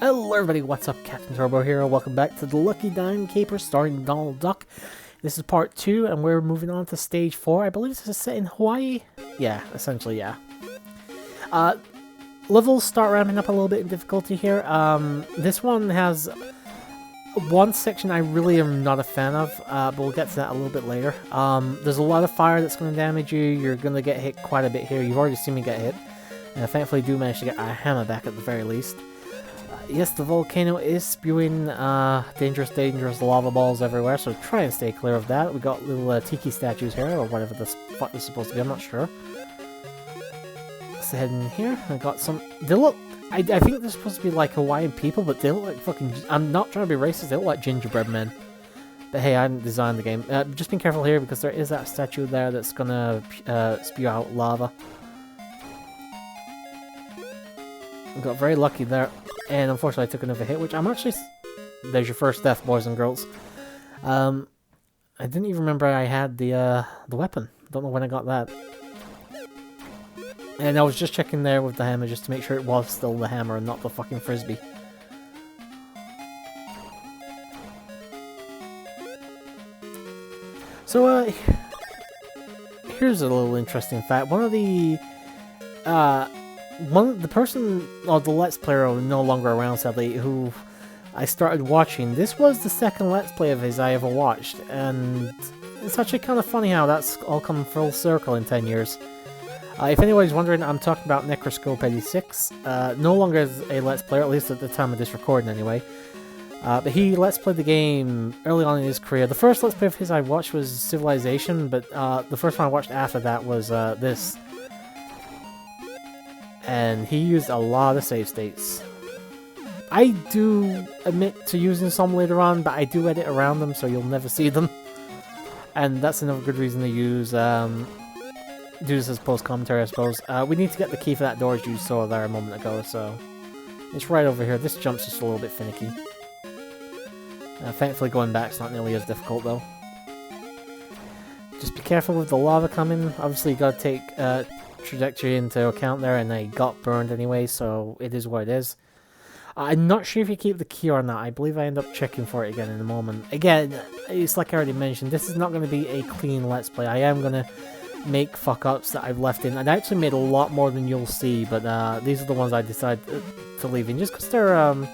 Hello everybody, what's up? Captain Turbo here. Welcome back to the Lucky Dime Caper starring Donald Duck. This is part 2 and we're moving on to stage 4. I believe this is set in Hawaii? Yeah, essentially, yeah. Levels start ramping up a little bit in difficulty here. This one has one section I really am not a fan of, but we'll get to that a little bit later. There's a lot of fire that's going to damage you. You're going to get hit quite a bit here. You've already seen me get hit. And I thankfully do manage to get a hammer back at the very least. Yes, the volcano is spewing dangerous lava balls everywhere, so try and stay clear of that. We got little tiki statues here, or whatever this fuck is supposed to be, I'm not sure. Let's head in here. I got some... They look... I think they're supposed to be like Hawaiian people, but they look like fucking... I'm not trying to be racist, they look like gingerbread men. But hey, I didn't design the game. Just be careful here, because there is that statue there that's gonna spew out lava. I got very lucky there. And unfortunately I took another hit, which I'm actually... There's your first death, boys and girls. I didn't even remember I had the weapon. Don't know when I got that. And I was just checking there with the hammer just to make sure it was still the hammer and not the fucking frisbee. So, here's a little interesting fact. The person, or the Let's Player, no longer around sadly, who I started watching, this was the second Let's Play of his I ever watched, and it's actually kind of funny how that's all come full circle in 10 years. If anybody's wondering, I'm talking about Necroscope86, no longer is a Let's Player, at least at the time of this recording anyway, but he Let's Played the game early on in his career. The first Let's Play of his I watched was Civilization, but the first one I watched after that was this. And he used a lot of save states. I do admit to using some later on, but I do edit around them, so you'll never see them. And that's another good reason to use, do this as post-commentary, I suppose. We need to get the key for that door, as you saw there a moment ago, so... It's right over here. This jump's just a little bit finicky. Thankfully going back's not nearly as difficult, though. Just be careful with the lava coming. Obviously you gotta take, trajectory into account there, and I got burned anyway, so it is what it is. I'm not sure if you keep the key or not. I believe I end up checking for it again in a moment. Again, it's like I already mentioned, this is not going to be a clean Let's Play. I am going to make fuck-ups that I've left in, and I actually made a lot more than you'll see, but these are the ones I decided to leave in, just because they're, you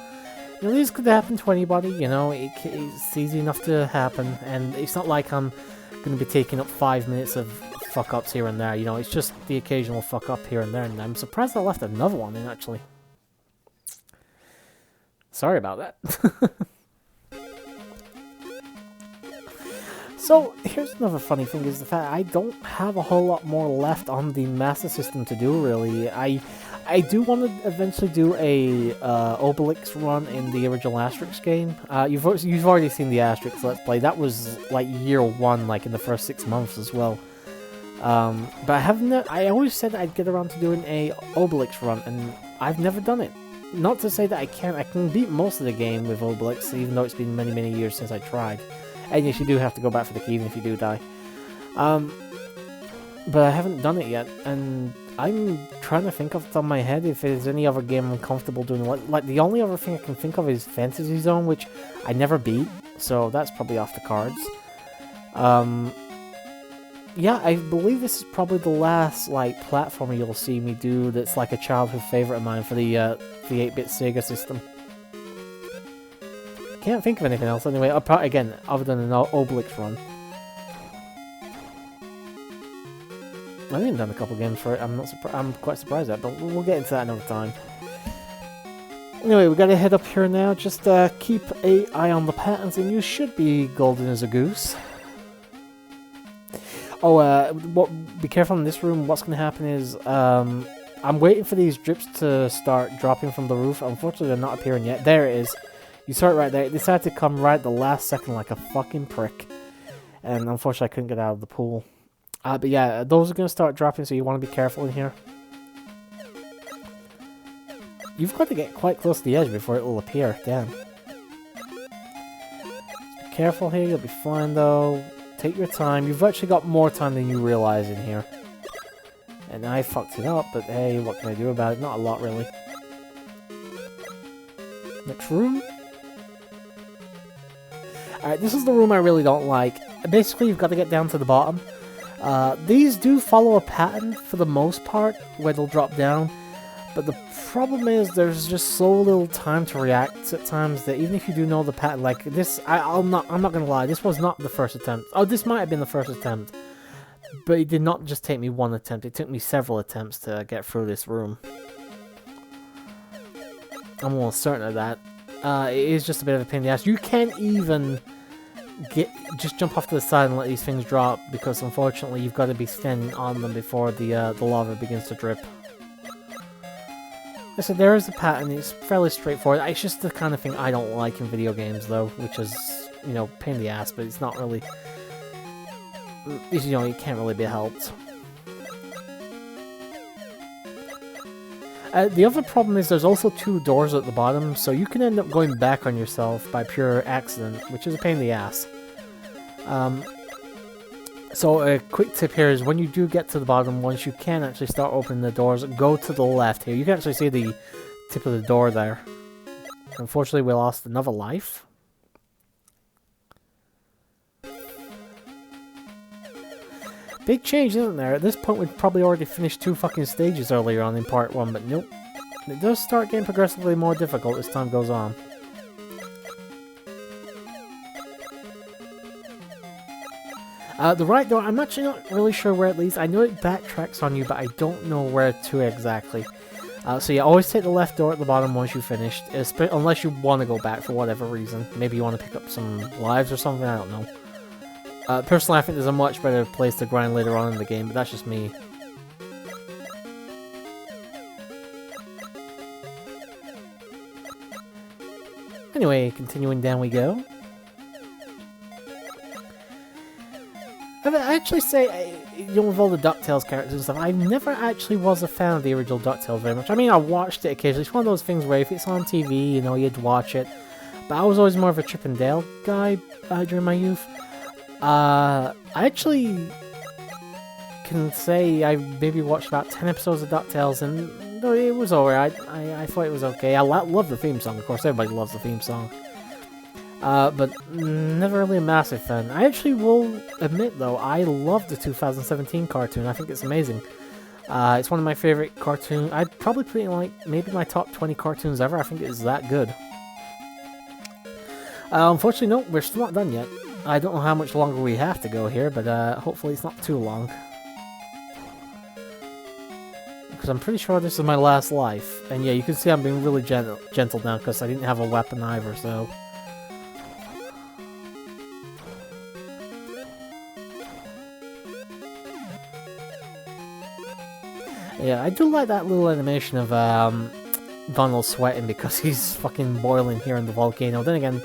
know, these could happen to anybody, you know, it's easy enough to happen, and it's not like I'm going to be taking up 5 minutes of fuck-ups here and there, you know, it's just the occasional fuck-up here and there, and I'm surprised I left another one in, actually. Sorry about that. So, here's another funny thing, is the fact I don't have a whole lot more left on the Master System to do, really. I do want to eventually do a Obelix run in the original Asterix game. You've already seen the Asterix Let's Play. That was, like, year 1, like, in the first 6 months as well. But I always said I'd get around to doing a Obelix run, and I've never done it. Not to say that I can beat most of the game with Obelix, even though it's been many years since I tried. And yes, you do have to go back for the key even if you do die. But I haven't done it yet, and I'm trying to think off the top of my head if there's any other game I'm comfortable doing. Like, the only other thing I can think of is Fantasy Zone, which I never beat, so that's probably off the cards. Yeah, I believe this is probably the last, like, platformer you'll see me do that's like a childhood favorite of mine for the 8-bit Sega system. Can't think of anything else anyway, again, other than an Obelix run. I've even done a couple games for it, I'm quite surprised at, but we'll get into that another time. Anyway, we gotta head up here now, just keep an eye on the patterns and you should be golden as a goose. Oh, be careful in this room. What's going to happen is, I'm waiting for these drips to start dropping from the roof. Unfortunately, they're not appearing yet. There it is. You saw it right there. It decided to come right at the last second like a fucking prick. And unfortunately, I couldn't get out of the pool. But yeah, those are going to start dropping, so you want to be careful in here. You've got to get quite close to the edge before it will appear. Damn. Just be careful here. You'll be fine, though. Take your time. You've actually got more time than you realize in here. And I fucked it up, but hey, what can I do about it? Not a lot, really. Next room. Alright, this is the room I really don't like. Basically, you've got to get down to the bottom. These do follow a pattern for the most part, where they'll drop down. But the problem is, there's just so little time to react at times that even if you do know the pattern, like this, I'm not gonna lie, this was not the first attempt. Oh, this might have been the first attempt. But it did not just take me one attempt, it took me several attempts to get through this room. I'm almost certain of that. It is just a bit of a pain in the ass. You can't even just jump off to the side and let these things drop, because unfortunately you've got to be standing on them before the lava begins to drip. So there is a pattern, it's fairly straightforward. It's just the kind of thing I don't like in video games though, which is, you know, pain in the ass, but it's not really, you know, it can't really be helped. The other problem is there's also two doors at the bottom, so you can end up going back on yourself by pure accident, which is a pain in the ass. So a quick tip here is when you do get to the bottom, once you can actually start opening the doors, go to the left here. You can actually see the tip of the door there. Unfortunately, we lost another life. Big change, isn't there? At this point, we'd probably already finished 2 fucking stages earlier on in part 1, but nope. It does start getting progressively more difficult as time goes on. The right door, I'm actually not really sure where it leads. I know it backtracks on you, but I don't know where to exactly. So yeah, always take the left door at the bottom once you've finished, unless you want to go back for whatever reason. Maybe you want to pick up some lives or something, I don't know. Personally, I think there's a much better place to grind later on in the game, but that's just me. Anyway, continuing down we go. I actually say, you know, with all the DuckTales characters and stuff, I never actually was a fan of the original DuckTales very much. I mean, I watched it occasionally. It's one of those things where if it's on TV, you know, you'd watch it. But I was always more of a Chip and Dale guy during my youth. I actually can say I maybe watched about 10 episodes of DuckTales, and it was alright. I thought it was okay. I love the theme song, of course. Everybody loves the theme song. But never really a massive fan. I actually will admit, though, I love the 2017 cartoon. I think it's amazing. It's one of my favorite cartoons. I'd probably put it in, like, maybe my top 20 cartoons ever. I think it's that good. Unfortunately, no, we're still not done yet. I don't know how much longer we have to go here, but hopefully it's not too long. Because I'm pretty sure this is my last life. And yeah, you can see I'm being really gentle now because I didn't have a weapon either, so... Yeah, I do like that little animation of Donald sweating because he's fucking boiling here in the volcano. Then again,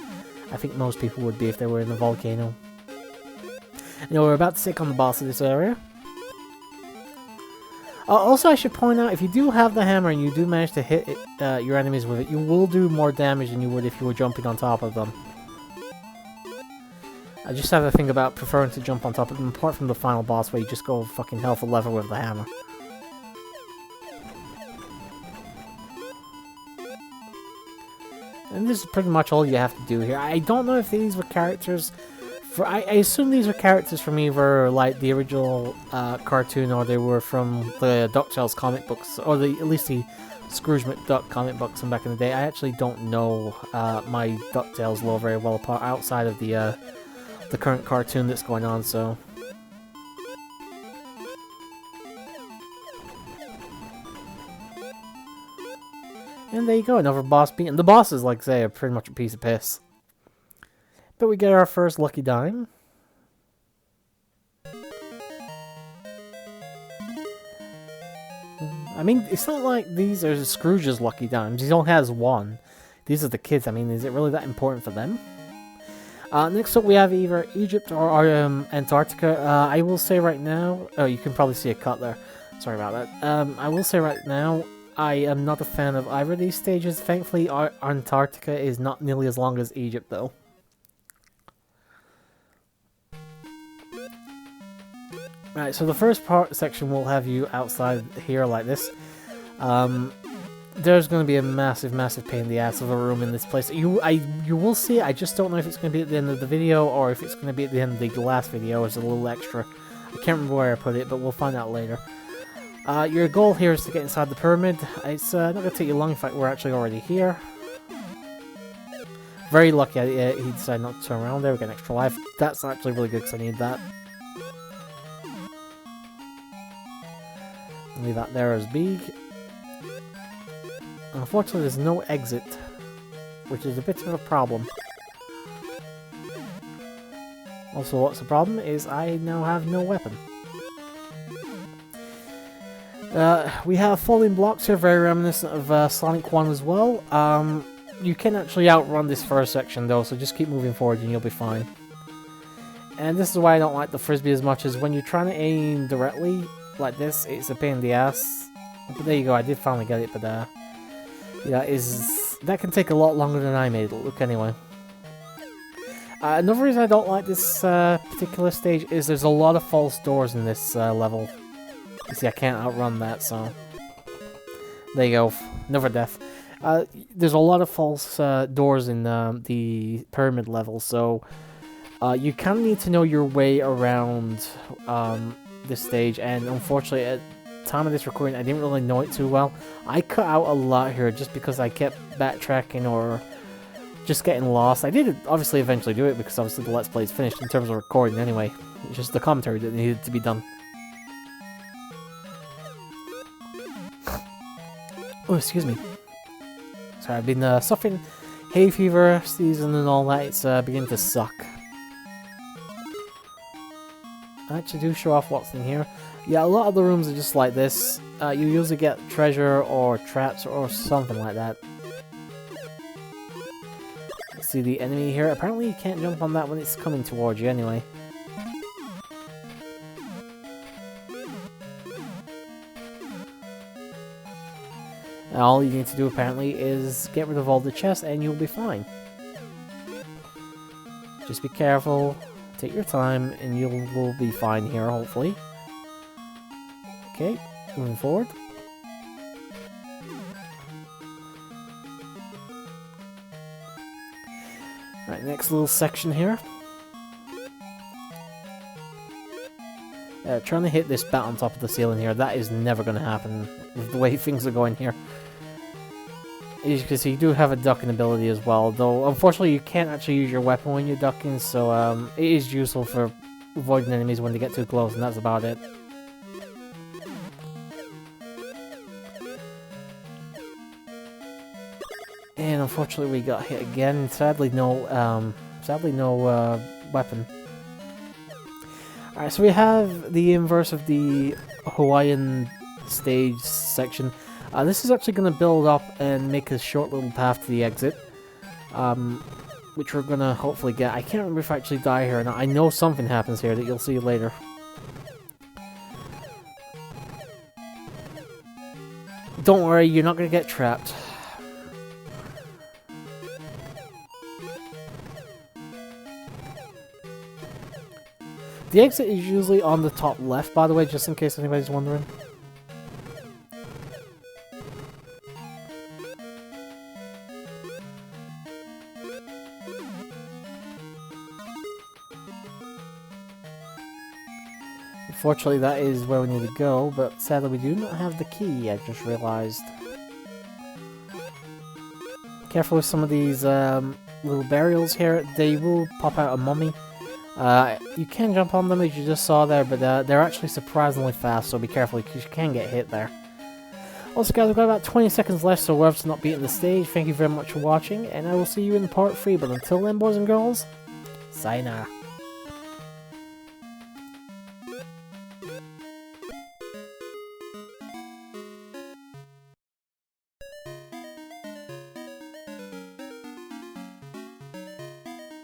I think most people would be if they were in the volcano. You know, we're about to take on the boss of this area. Also, I should point out, if you do have the hammer and you do manage to hit your enemies with it, you will do more damage than you would if you were jumping on top of them. I just have a thing about preferring to jump on top of them, apart from the final boss where you just go fucking hell for leather with the hammer. And this is pretty much all you have to do here. I don't know if these were characters... I assume these are characters from either like the original cartoon, or they were from the DuckTales comic books, or at least the Scrooge McDuck comic books from back in the day. I actually don't know my DuckTales lore very well apart outside of the current cartoon that's going on, so... And there you go, another boss beaten. The bosses, like I say, are pretty much a piece of piss. But we get our first lucky dime. I mean, it's not like these are Scrooge's lucky dimes. He only has one. These are the kids. I mean, is it really that important for them? Next up, we have either Egypt or Antarctica. I will say right now... Oh, you can probably see a cut there. Sorry about that. I will say right now, I am not a fan of either of these stages. Thankfully, Antarctica is not nearly as long as Egypt, though. Right, so the first section will have you outside here like this. there's going to be a massive, massive pain in the ass of a room in this place. You will see it. I just don't know if it's going to be at the end of the video or if it's going to be at the end of the last video as a little extra. I can't remember where I put it, but we'll find out later. Your goal here is to get inside the pyramid. It's not going to take you long. In fact, we're actually already here. Very lucky he decided not to turn around there. We get an extra life. That's actually really good because I need that. Leave that there as big. Unfortunately, there's no exit, which is a bit of a problem. Also, what's the problem is I now have no weapon. We have falling blocks here, very reminiscent of Sonic 1 as well. You can actually outrun this first section though, so just keep moving forward and you'll be fine. And this is why I don't like the Frisbee as much, as when you're trying to aim directly like this, it's a pain in the ass. But there you go, I did finally get it, but yeah, that can take a lot longer than I made it look anyway. Another reason I don't like this particular stage is there's a lot of false doors in this level. You see, I can't outrun that, so there you go, another death. There's a lot of false doors in the pyramid level, so you kind of need to know your way around this stage, and unfortunately at the time of this recording I didn't really know it too well. I cut out a lot here just because I kept backtracking or just getting lost. I did obviously eventually do it because obviously the Let's Play is finished in terms of recording anyway. It's just the commentary that needed to be done. Oh, excuse me. Sorry, I've been suffering hay fever season and all that. It's beginning to suck. I actually do show off what's in here. Yeah, a lot of the rooms are just like this. You usually get treasure or traps or something like that. See the enemy here? Apparently you can't jump on that when it's coming towards you anyway. And all you need to do apparently is get rid of all the chests and you'll be fine. Just be careful, take your time, and you will be fine here, hopefully. Okay, moving forward. Alright, next little section here. Trying to hit this bat on top of the ceiling here, that is never going to happen with the way things are going here. As you can see, you do have a ducking ability as well, though unfortunately you can't actually use your weapon when you're ducking, so it is useful for avoiding enemies when they get too close, and that's about it. And unfortunately we got hit again. Sadly no weapon. Alright, so we have the inverse of the Hawaiian stage section. This is actually going to build up and make a short little path to the exit, which we're going to hopefully get. I can't remember if I actually die here or not. I know something happens here that you'll see later. Don't worry, you're not going to get trapped. The exit is usually on the top left, by the way, just in case anybody's wondering. Unfortunately, that is where we need to go, but sadly we do not have the key, I just realized. Careful with some of these little burials here, they will pop out a mummy. You can jump on them as you just saw there, but they're actually surprisingly fast, so be careful because you can get hit there. Also guys, we've got about 20 seconds left, so whoever's not beating the stage, thank you very much for watching, and I will see you in part 3, but until then boys and girls, sayonara.